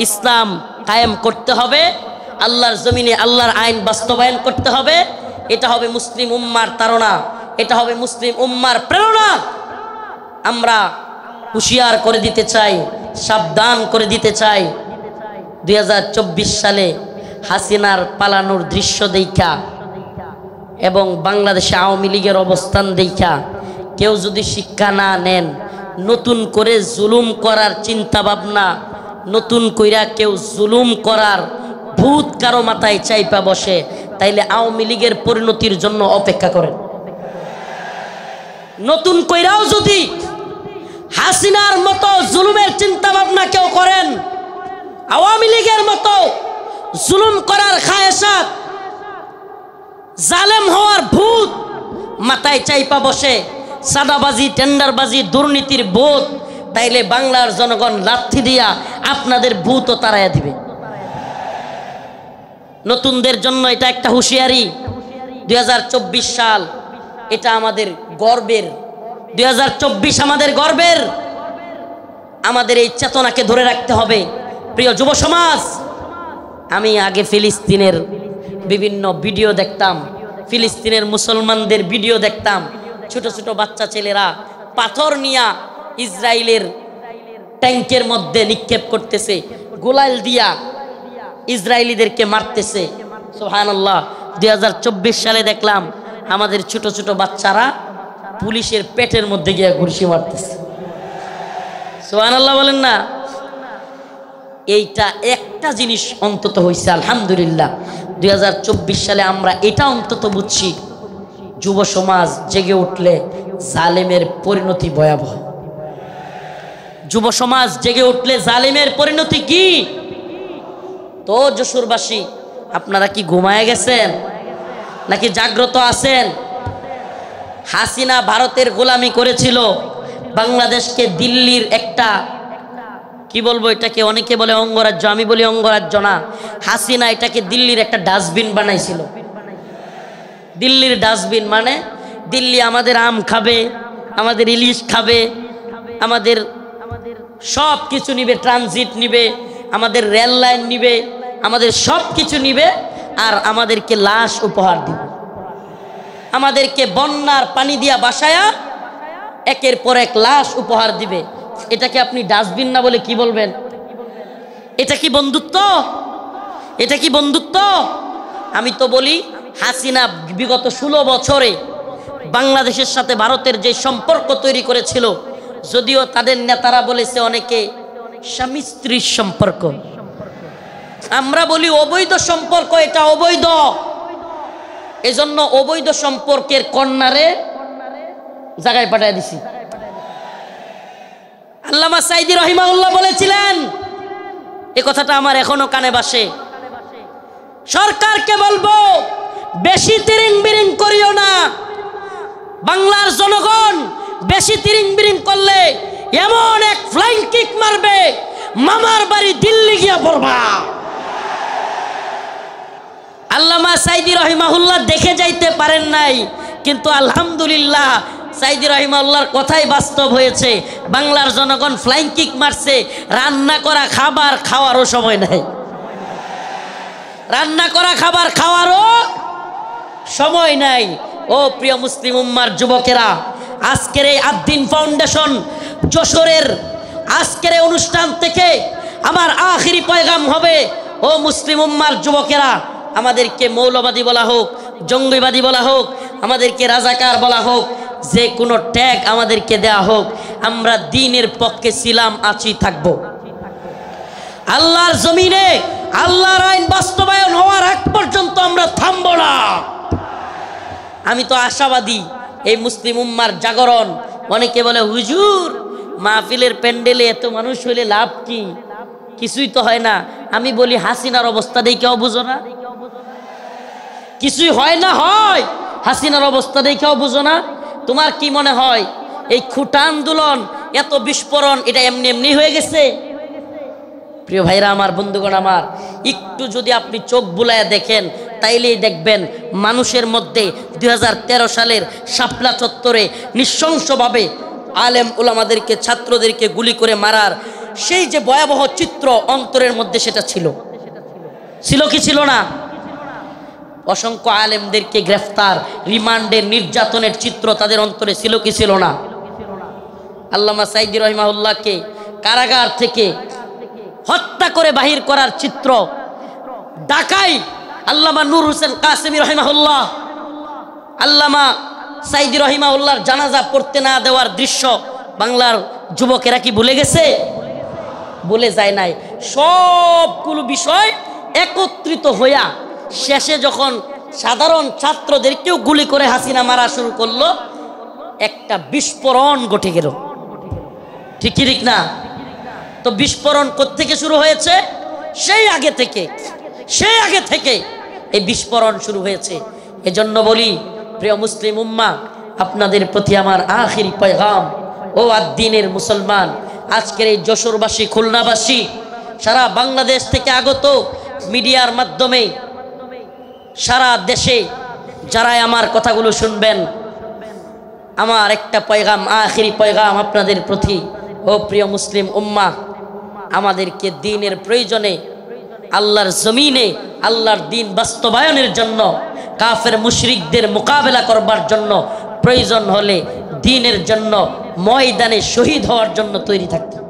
ইসলাম কায়েম করতে হবে, আল্লাহর জমিনে আল্লাহর আইন বাস্তবায়ন করতে হবে। এটা হবে মুসলিম উম্মার তাড়না, এটা হবে মুসলিম উম্মার প্রেরণা। আমরা হুঁশিয়ার করে দিতে চাই, সাবধান করে দিতে চাই। 2024 সালে হাসিনার পালানোর দৃশ্য দেখা এবং বাংলাদেশে আওয়ামী লীগের অবস্থান দেখা কেউ যদি শিক্ষা না নেন, নতুন করে জুলুম করার চিন্তা ভাবনা, নতুন কইরা কেউ জুলুম করার ভূত কারো মাথায় চাইপা বসে, তাইলে আওয়ামী লীগের পরিণতির জন্য অপেক্ষা করেন। নতুন কইরাও যদি হাসিনার মতো জুলুমের চিন্তা ভাবনা কেউ করেন, আওয়ামী লীগের মতো জুলুম করার খায়েশাত, জালেম হওয়ার ভূত মাথায় চাইপা বসে, সাদাবাজি, টেন্ডারবাজি, দুর্নীতির ভূত, তাইলে বাংলার জনগণ লাথি দিয়া আপনাদের ভূতও তাড়াইয়া দিবে। নতুনদের জন্য এটা একটা হুঁশিয়ারি। 2024 সাল এটা আমাদের গর্বের। 2024 আমাদের গর্বের। আমাদের এই চেতনাকে ধরে রাখতে হবে। প্রিয় যুব সমাজ, আমি আগে ফিলিস্তিনের বিভিন্ন ভিডিও দেখতাম, ফিলিস্তিনের মুসলমানদের ভিডিও দেখতাম, ছোট ছোট বাচ্চা ছেলেরা পাথর নিয়া ইসরায়েলের ট্যাঙ্কের মধ্যে নিক্ষেপ করতেছে, গোলাল দিয়া ইসরায়েলিদেরকে মারতেছে। সুবহানাল্লাহ। 2024 সালে দেখলাম আমাদের ছোট ছোট বাচ্চারা পুলিশের পেটের মধ্যে গিয়ে ঘুষি মারতেছে। সুবহানাল্লাহ বলেন না? এইটা একটা জিনিস অন্তত হয়েছে আলহামদুলিল্লাহ। 2024 সালে আমরা এটা অন্তত বুঝছি, যুব সমাজ জেগে উঠলে জালেমের পরিণতি ভয়াবহ। যুব সমাজ জেগে উঠলে জালেমের পরিণতি কি? তো যশোরবাসী, আপনারা কি ঘুমায় গেছেন নাকি জাগ্রত আছেন? হাসিনা ভারতের গোলামি করেছিল, বাংলাদেশকে দিল্লির একটা কি বলবো, এটাকে অনেকে বলে অঙ্গরাজ্য, আমি বলি অঙ্গরাজ্য না। হাসিনা এটাকে দিল্লির একটা ডাস্টবিন বানাইছিল। দিল্লির ডাস্টবিন মানে দিল্লি আমাদের আম খাবে, আমাদের ইলিশ খাবে, আমাদের সব কিছু নিবে, ট্রানজিট নিবে, আমাদের রেল লাইন নিবে, আমাদের সব কিছু নিবে, আর আমাদেরকে লাশ উপহার দিবে, আমাদেরকে বন্যার পানি দিয়া বাসায়া একের পর এক লাশ উপহার দিবে। এটাকে আপনি ডাস্টবিন না বলে কি বলবেন? এটা কি বন্ধুত্ব? এটা কি বন্ধুত্ব? আমি তো বলি হাসিনা বিগত 16 বছরে বাংলাদেশের সাথে ভারতের যে সম্পর্ক তৈরি করেছিল, যদিও তাদের নেতারা বলেছে অনেকে স্বামী স্ত্রীর সম্পর্ক, আমরা বলি অবৈধ সম্পর্ক, এটা অবৈধ। এজন্য অবৈধ সম্পর্কের কন্যারে জায়গায় পাঠিয়ে দিছি। আল্লামা সাইদি রহিমাহুল্লাহ বলেছিলেন, এই কথাটা আমার এখনো কানে বাসে, সরকারকে বলবো বেশি তিরিং বিরিং করিও না। বাংলার জনগণ বেশি তিরিং বিরিং করলে এমন এক ফ্লাইং কিক মারবে, মামার বাড়ি দিল্লি গিয়া পড়বা। আল্লামা সাইদি রহিমাহুল্লাহ দেখে যাইতে পারেন নাই, কিন্তু আলহামদুলিল্লাহ সাইদি রহিমাহুল্লাহর কথাই বাস্তব হয়েছে। বাংলার জনগণ ফ্লাইং কিক মারছে, রান্না করা খাবার খাওয়ারও সময় নাই, রান্না করা খাবার খাওয়ারও সময় নাই। ও প্রিয় মুসলিম উম্মার যুবকেরা, আজকের এই আদ্দিন ফাউন্ডেশন যশোরের আজকের এই অনুষ্ঠান থেকে আমার আখিরি পয়গাম হবে, ও মুসলিম উম্মার যুবকেরা, আমাদেরকে মৌলবাদী বলা হোক, জঙ্গিবাদী বলা হোক, আমাদেরকে রাজাকার বলা হোক, যে কোনো ট্যাগ আমাদেরকে দেয়া হোক, আমরা দ্বীনের পক্ষে ছিলাম, আছি, থাকবো। আল্লাহর জমিনে আল্লাহর আইন বাস্তবায়ন হওয়ার আগ পর্যন্ত আমরা থামবো না। আমি তো আশাবাদী এই মুসলিম উম্মার জাগরণ। অনেকে বলে হুজুর মাহফিলের প্যান্ডেলে এত মানুষ হইলে লাভ কি? কিছুই তো হয় না। আমি বলি হাসিনার অবস্থা দেখে কেউ বুঝো না? কিছুই হয় না, হয় হাসিনার অবস্থা দেখে কেউ বুঝো না? তোমার কি মনে হয় এই খুঁটা আন্দোলন, এত বিস্ফোরণ, এটা এমনি এমনি হয়ে গেছে? প্রিয় ভাইরা আমার, বন্ধুগণ আমার, একটু যদি আপনি চোখ বুলায় দেখেন তাইলেই দেখবেন মানুষের মধ্যে 2013 সালের শাপলা চত্বরে নৃশংসভাবে আলেম উলামাদেরকে, ছাত্রদেরকে গুলি করে মারার সেই যে ভয়াবহ চিত্র অন্তরের মধ্যে, সেটা ছিল কি ছিল না? অসংখ্য আলেমদেরকে গ্রেফতার, রিমান্ডের, নির্যাতনের চিত্র তাদের অন্তরে ছিল কি ছিল না? আল্লামা সাইদি রহিমাহুল্লাহকে কারাগার থেকে হত্যা করে বাহির করার চিত্র, ঢাকায় আল্লামা নূর হোসেন কাসেমী রহিমাহুল্লাহ, আল্লামা সাইদি রহিমাহুল্লাহর জানাজা পড়তে না দেওয়ার দৃশ্য বাংলার যুবকেরা কি ভুলে গেছে? ভুলে যায় নাই। সবগুলো বিষয় একত্রিত হইয়া শেষে যখন সাধারণ ছাত্রদেরকেও গুলি করে হাসিনা মারা শুরু করলো, একটা বিস্ফোরণ ঘটে গেল। ঠিক কি ঠিক না? তো বিস্ফোরণ কোত্থেকে শুরু হয়েছে? সেই আগে থেকে এই বিস্ফোরণ শুরু হয়েছে। এজন্য বলি প্রিয় মুসলিম উম্মাহ, আপনাদের প্রতি আমার আখিরি পয়গাম, ও আদ্দিনের মুসলমান, আজকের এই যশোরবাসী, খুলনাবাসী, সারা বাংলাদেশ থেকে আগত মিডিয়ার মাধ্যমে সারা দেশে যারাই আমার কথাগুলো শুনবেন, আমার একটা পয়গাম, আখিরি পয়গাম আপনাদের প্রতি। ও প্রিয় মুসলিম উম্মাহ, আমাদেরকে দ্বীনের প্রয়োজনে, আল্লাহর জমিনে আল্লাহর দ্বীন বাস্তবায়নের জন্য, কাফের মুশরিকদের মোকাবেলা করবার জন্য প্রয়োজন হলে দ্বীনের জন্য ময়দানে শহীদ হওয়ার জন্য তৈরি থাকতেন।